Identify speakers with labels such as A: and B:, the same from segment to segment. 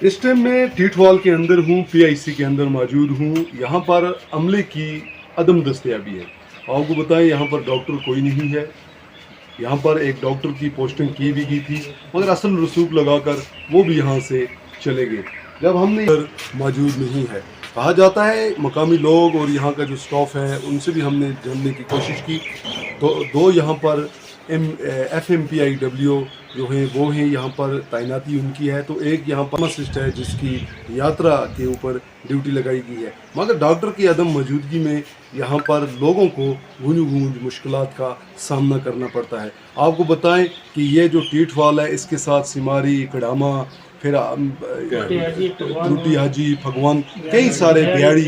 A: इस टाइम मैं टीटवाल के अंदर हूँ, पीआईसी के अंदर मौजूद हूँ। यहाँ पर अमले की अदम दस्तयाबी है। आपको बताएं, यहाँ पर डॉक्टर कोई नहीं है। यहाँ पर एक डॉक्टर की पोस्टिंग की भी गई थी, मगर असल रसूख लगाकर वो भी यहाँ से चले गए जब हमने इधर मौजूद नहीं है। कहा जाता है मकामी लोग और यहाँ का जो स्टाफ है उनसे भी हमने जानने की कोशिश की, तो दो यहाँ पर FMPIW जो हैं वो हैं, यहाँ पर तैनाती उनकी है। तो एक यहाँ फार्मासिस्ट है जिसकी यात्रा के ऊपर ड्यूटी लगाई गई है, मगर डॉक्टर की अदम मौजूदगी में यहाँ पर लोगों को गूंज मुश्किलात का सामना करना पड़ता है। आपको बताएं कि ये जो टीटवाल है इसके साथ सिमारी, कड़ामा, फिर त्रुटी हाजी, भगवान, कई सारे बिहाड़ी,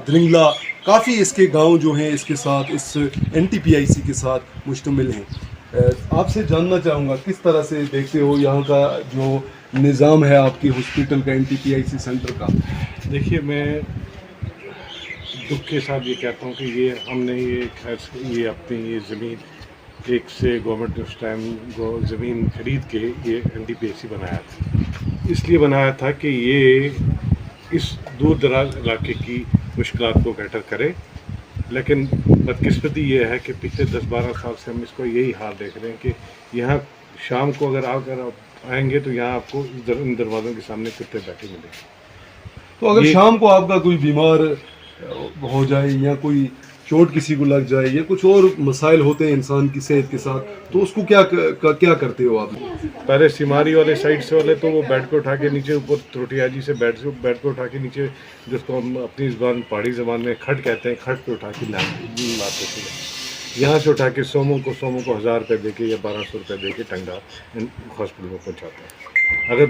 A: द्रिंगला, काफ़ी इसके गांव जो हैं इसके साथ, इस NTPIC के साथ मुश्तमिल हैं। आपसे जानना चाहूँगा किस तरह से देखते हो यहाँ का जो निज़ाम है आपकी हॉस्पिटल का, NTPIC सेंटर का।
B: देखिए, मैं दुख के साथ ये कहता हूँ कि ये हमने ये अपनी ये ज़मीन एक से गवर्नमेंट ने उस टाइम ज़मीन खरीद के ये NTPIC बनाया था। इसलिए बनाया था कि ये इस दूर दराज इलाके की मुश्किलात को बेहतर करे। लेकिन बदकिस्मती ये है कि पिछले 10-12 साल से हम इसको यही हाल देख रहे हैं कि यहाँ शाम को अगर आप आएंगे तो यहाँ आपको इन दरवाज़ों के सामने कुत्ते बैठे मिलेंगे।
A: तो अगर शाम को आपका कोई बीमार हो जाए या कोई चोट किसी को लग जाए या कुछ और मसाइल होते हैं इंसान की सेहत के साथ, तो उसको क्या करते हो आप?
B: पहले सिमारी वाले साइड से वाले तो वो बेड को उठा के नीचे, ऊपर त्रुटियाजी से बेड को उठा के नीचे, जिसको हम अपनी ज़बान पहाड़ी ज़बान में खट कहते हैं, खट पे उठा के लाते थे। यहाँ से उठा के सोमों को 1000 रुपये दे के या 1200 रुपये दे के टंगा हॉस्पिटल में पहुँचाते हैं। अगर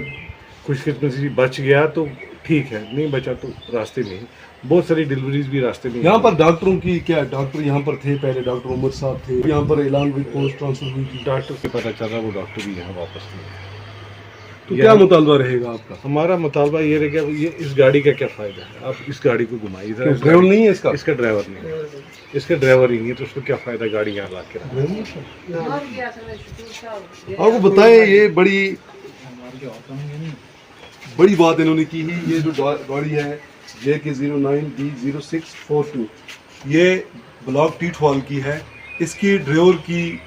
B: खुशकिस्मती से बच गया तो ठीक है, नहीं बचा तो रास्ते में ही बहुत सारी डिलीवरीज भी रास्ते में।
A: यहाँ पर डॉक्टरों की क्या, डॉक्टर यहाँ पर थे पहले, डॉक्टर उमर साहब थे, यहाँ पर ऐलान हुई, पोस्ट ट्रांसफर हुई थी,
B: डॉक्टर से पता चला वो डॉक्टर भी यहाँ वापस नहीं।
A: तो क्या मुतालबा रहेगा आपका?
B: हमारा मुतालबा ये रहेगा, ये इस गाड़ी का क्या फ़ायदा है? आप इस गाड़ी को घुमाइए,
A: ड्राइवर नहीं है इसका?
B: इसका ड्राइवर नहीं है, इसका ड्राइवर ही नहीं है, तो उसको क्या फ़ायदा गाड़ी यहाँ ला के
A: आपको बताएं, ये बड़ी बात इन्होंने की है। ये जो गाड़ी है JK09D0642, ये ब्लॉक टीटवाल की है। इसकी ड्राइवर की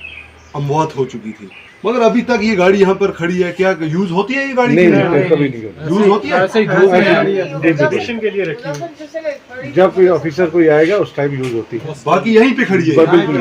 A: अमवात हो चुकी थी, मगर अभी तक ये गाड़ी यहाँ पर खड़ी है। क्या यूज होती है ये गाड़ी?
B: नहीं, कभी नहीं होती।
A: यूज होती है
B: एग्जीबिशन के लिए रखी है, जब कोई ऑफिसर कोई आएगा उस टाइम यूज होती है।
A: बाकी यहीं पे खड़ी है,
B: बिल्कुल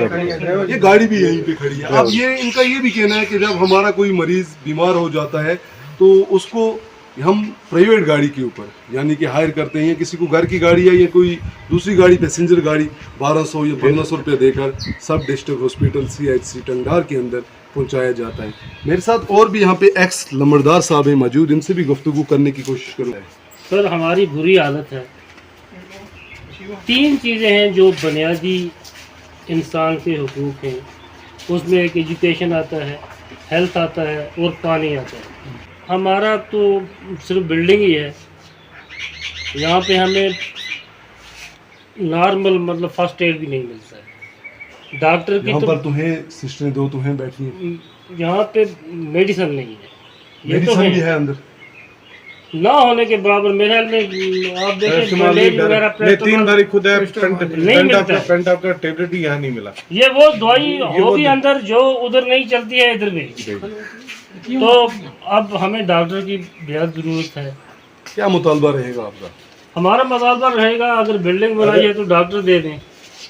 A: ये गाड़ी भी यहीं पे खड़ी है। अब ये इनका ये भी कहना है कि जब हमारा कोई मरीज बीमार हो जाता है तो उसको हम प्राइवेट गाड़ी के ऊपर यानी कि हायर करते हैं, किसी को घर की गाड़ी है या कोई दूसरी गाड़ी, पैसेंजर गाड़ी, 1200 या 1500 रुपये देकर सब डिस्ट्रिक्ट हॉस्पिटल CHC टंगडार के अंदर पहुंचाया जाता है। मेरे साथ और भी यहाँ पे एक्स लंबरदार साहब हैं मौजूद, इनसे भी गुफ्तगू करने की कोशिश करूँगा।
C: सर, हमारी बुरी आदत है। 3 चीज़ें हैं जो बुनियादी इंसान के हुकूक हैं, उसमें एक एजुकेशन आता है, हेल्थ आता है और पानी आता है। हमारा तो सिर्फ बिल्डिंग ही है, यहाँ पे हमें नॉर्मल मतलब फर्स्ट एड भी नहीं मिलता है। डॉक्टर की
A: यहाँ
C: तो
A: पर तुम्हें सिस्टरें 2 तुम्हें बैठी हैं,
C: यहाँ पे मेडिसिन नहीं है। ये तो
A: मेडिसिन भी है अंदर
C: ना होने के बराबर। मेरे ख्याल में आप देखें
B: 3 बारी खुद है
C: नहीं मिलता,
B: पेंट आपका टेबलेट भी यहाँ नहीं मिला।
C: ये वो दवाई होगी अंदर जो उधर नहीं चलती है इधर भी। तो अब हमें डॉक्टर की बेहद ज़रूरत है।
A: क्या मुतालबा रहेगा आपका?
C: हमारा मुतालबा रहेगा, अगर बिल्डिंग बनाई है तो डॉक्टर दे दें।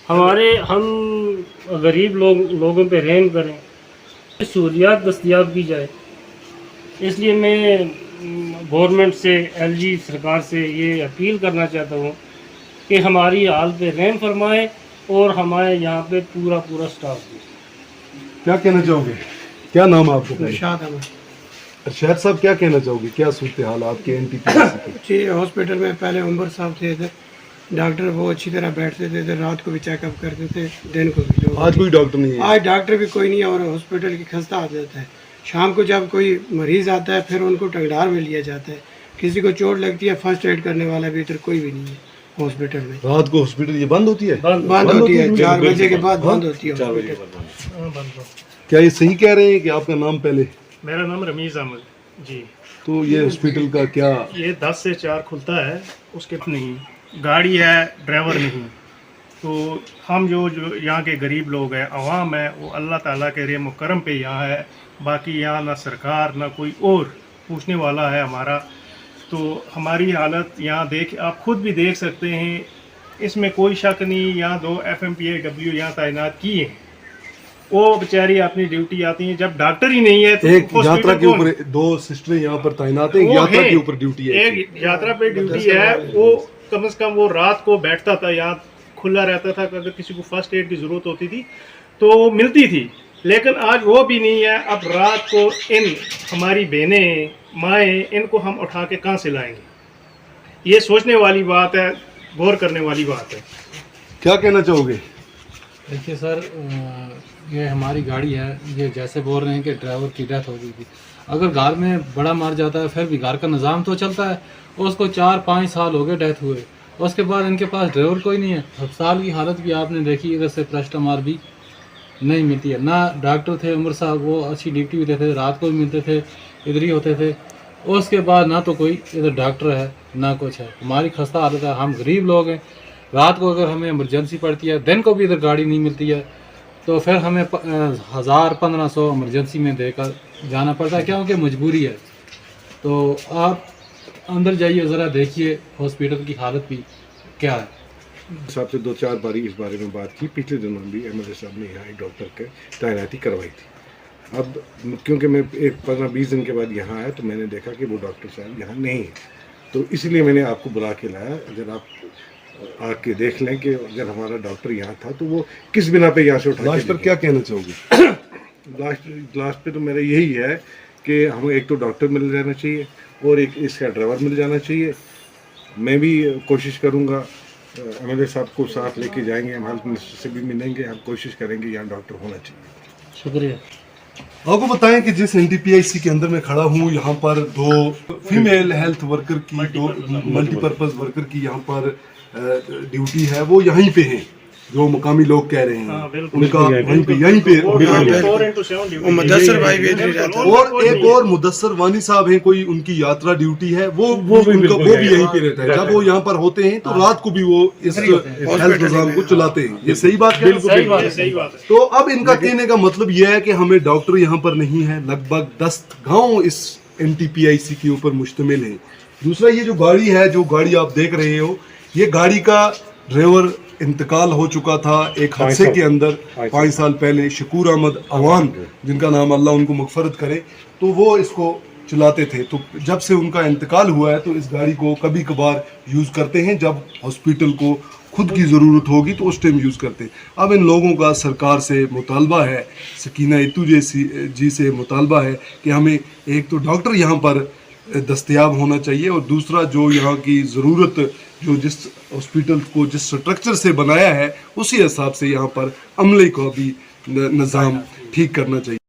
C: हम गरीब लोगों पे रहम करें, सहूलियात दस्तयाब की जाए। इसलिए मैं गवर्नमेंट से, LG सरकार से ये अपील करना चाहता हूँ कि हमारी हाल पे रहम फरमाएं और हमारे यहाँ पे पूरा स्टाफ दे।
A: क्या कहना चाहोगे? क्या नाम है आपका?
D: इरशाद अहमद।
A: इरशाद साहब, क्या कहना चाहोगे? क्या सूरत हाल आपके NTPIC की?
D: जी, हॉस्पिटल में पहले उमर साहब थे इधर, डॉक्टर वो अच्छी तरह बैठते थे इधर, रात को भी चेकअप करते थे, दिन को भी।
A: आज कोई डॉक्टर नहीं है?
D: आज डॉक्टर भी कोई नहीं है और हॉस्पिटल की खस्ता आदत है। शाम को जब कोई मरीज़ आता है फिर उनको टंगडार में लिया जाता है। किसी को चोट लगती है, फर्स्ट एड करने वाला भी इधर कोई भी नहीं है हॉस्पिटल में।
A: रात को हॉस्पिटल ये बंद होती है?
D: बंद होती है, 4 बजे के बाद बंद होती है।
A: क्या ये सही कह रहे हैं कि आपका नाम पहले?
C: मेरा नाम रमीज़ अहमद जी।
A: तो ये हॉस्पिटल का क्या?
E: ये 10 से 4 खुलता है, उसके नहीं गाड़ी है, ड्राइवर नहीं। तो हम जो यहाँ के गरीब लोग हैं, अवाम है, वो अल्लाह ताला के रहम करम पे यहाँ है। बाकी यहाँ ना सरकार ना कोई और पूछने वाला है हमारा। तो हमारी हालत यहाँ आप खुद भी देख सकते हैं, इसमें कोई शक नहीं। यहाँ 2 FMPAW यहाँ तैनात किए हैं, वो बेचारी अपनी ड्यूटी आती हैं। जब डॉक्टर ही नहीं है तो
A: एक यात्रा के ऊपर 2 सिस्टरें यहाँ पर तैनात हैं, यात्रा के ऊपर ड्यूटी है।
E: एक यात्रा पे ड्यूटी है, वो कम से कम वो रात को बैठता था, यहाँ खुला रहता था। अगर किसी को फर्स्ट एड की ज़रूरत होती थी तो वो मिलती थी, लेकिन आज वो भी नहीं है। अब रात को इन हमारी बहनें माएँ, इनको हम उठा के कहाँ से लाएंगे? ये सोचने वाली बात है, गौर करने वाली बात है।
A: क्या कहना चाहोगे?
F: देखिए सर, ये हमारी गाड़ी है, ये जैसे बोल रहे हैं कि ड्राइवर की डेथ हो गई थी। अगर घर में बड़ा मर जाता है फिर भी घर का निज़ाम तो चलता है। उसको 4-5 साल हो गए डेथ हुए, उसके बाद इनके पास ड्राइवर कोई नहीं है। अस्पताल की हालत भी आपने देखी, इधर से प्रेस्टामार भी नहीं मिलती है। ना डॉक्टर थे उमर साहब, वो अच्छी ड्यूटी भी देते थे, रात को भी मिलते थे, इधर ही होते थे। उसके बाद ना तो कोई इधर डॉक्टर है ना कुछ है। हमारी खस्ता हालत है, हम गरीब लोग हैं। रात को अगर हमें इमरजेंसी पड़ती है, दिन को भी इधर गाड़ी नहीं मिलती है, तो फिर हमें 1000-1500 इमरजेंसी में देकर जाना पड़ता है, क्योंकि मजबूरी है। तो आप अंदर जाइए, ज़रा देखिए हॉस्पिटल की हालत भी क्या है।
B: साहब से 2-4 बारी इस बारे में बात की। पिछले दिनों भी MLA साहब ने यहाँ एक डॉक्टर के तैनाती करवाई थी। अब क्योंकि मैं एक 15-20 दिन के बाद यहाँ आया तो मैंने देखा कि वो डॉक्टर साहब यहाँ नहीं है, तो इसलिए मैंने आपको बुला के लाया। अगर आप आके देख लें कि अगर हमारा डॉक्टर यहाँ था तो वो किस बिना पे यहाँ से उठा।
A: लास्ट पर क्या कहना चाहोगे?
B: लास्ट पे तो मेरा यही है कि हमें एक तो डॉक्टर मिल जाना चाहिए और एक इसका ड्राइवर मिल जाना चाहिए। मैं भी कोशिश करूँगा, MLA साहब को साथ लेके जाएंगे, हम हेल्थ मिनिस्टर से भी मिलेंगे, हम कोशिश करेंगे यहाँ डॉक्टर होना चाहिए।
F: शुक्रिया।
A: आपको बताएं कि जिस NTPIC के अंदर मैं खड़ा हूँ, यहाँ पर 2 फीमेल हेल्थ वर्कर की, 2 मल्टीपर्पज वर्कर की यहाँ पर ड्यूटी है, वो यहीं पे हैं, जो मुकामी लोग कह रहे हैं। उनका वहीं पे यहीं पे
D: वो मुदस्सर भाई भी इधर रहते हैं।
A: और एक और मुदस्सर वानी साहब हैं, कोई उनकी यात्रा ड्यूटी है, वो भी यहीं पे रहता है। जब वो यहाँ पर होते हैं तो रात को भी वो इस हेल्थ निजाम को चलाते हैं। ये सही बात है?
E: सही बात है।
A: तो अब इनका कहने का मतलब यह है कि हमें डॉक्टर यहाँ पर नहीं है। लगभग 10 गांव इस NTPIC के ऊपर मुश्तमिल है। दूसरा, ये जो गाड़ी है, जो गाड़ी आप देख रहे हो, ये गाड़ी का ड्राइवर इंतकाल हो चुका था एक हादसे के अंदर 5 साल पहले। शकूर अहमद अवान, जिनका नाम अल्लाह उनको मगफरत करे, तो वो इसको चलाते थे। तो जब से उनका इंतकाल हुआ है तो इस गाड़ी को कभी कभार यूज़ करते हैं, जब हॉस्पिटल को खुद की ज़रूरत होगी तो उस टाइम यूज़ करते हैं। अब इन लोगों का सरकार से मुतालबा है, सकीना इतू जी से मुतालबा है कि हमें एक तो डॉक्टर यहाँ पर दस्तयाब होना चाहिए, और दूसरा जो यहाँ की ज़रूरत, जो जिस हॉस्पिटल को जिस स्ट्रक्चर से बनाया है उसी हिसाब से यहाँ पर अमले को भी निज़ाम ठीक करना चाहिए।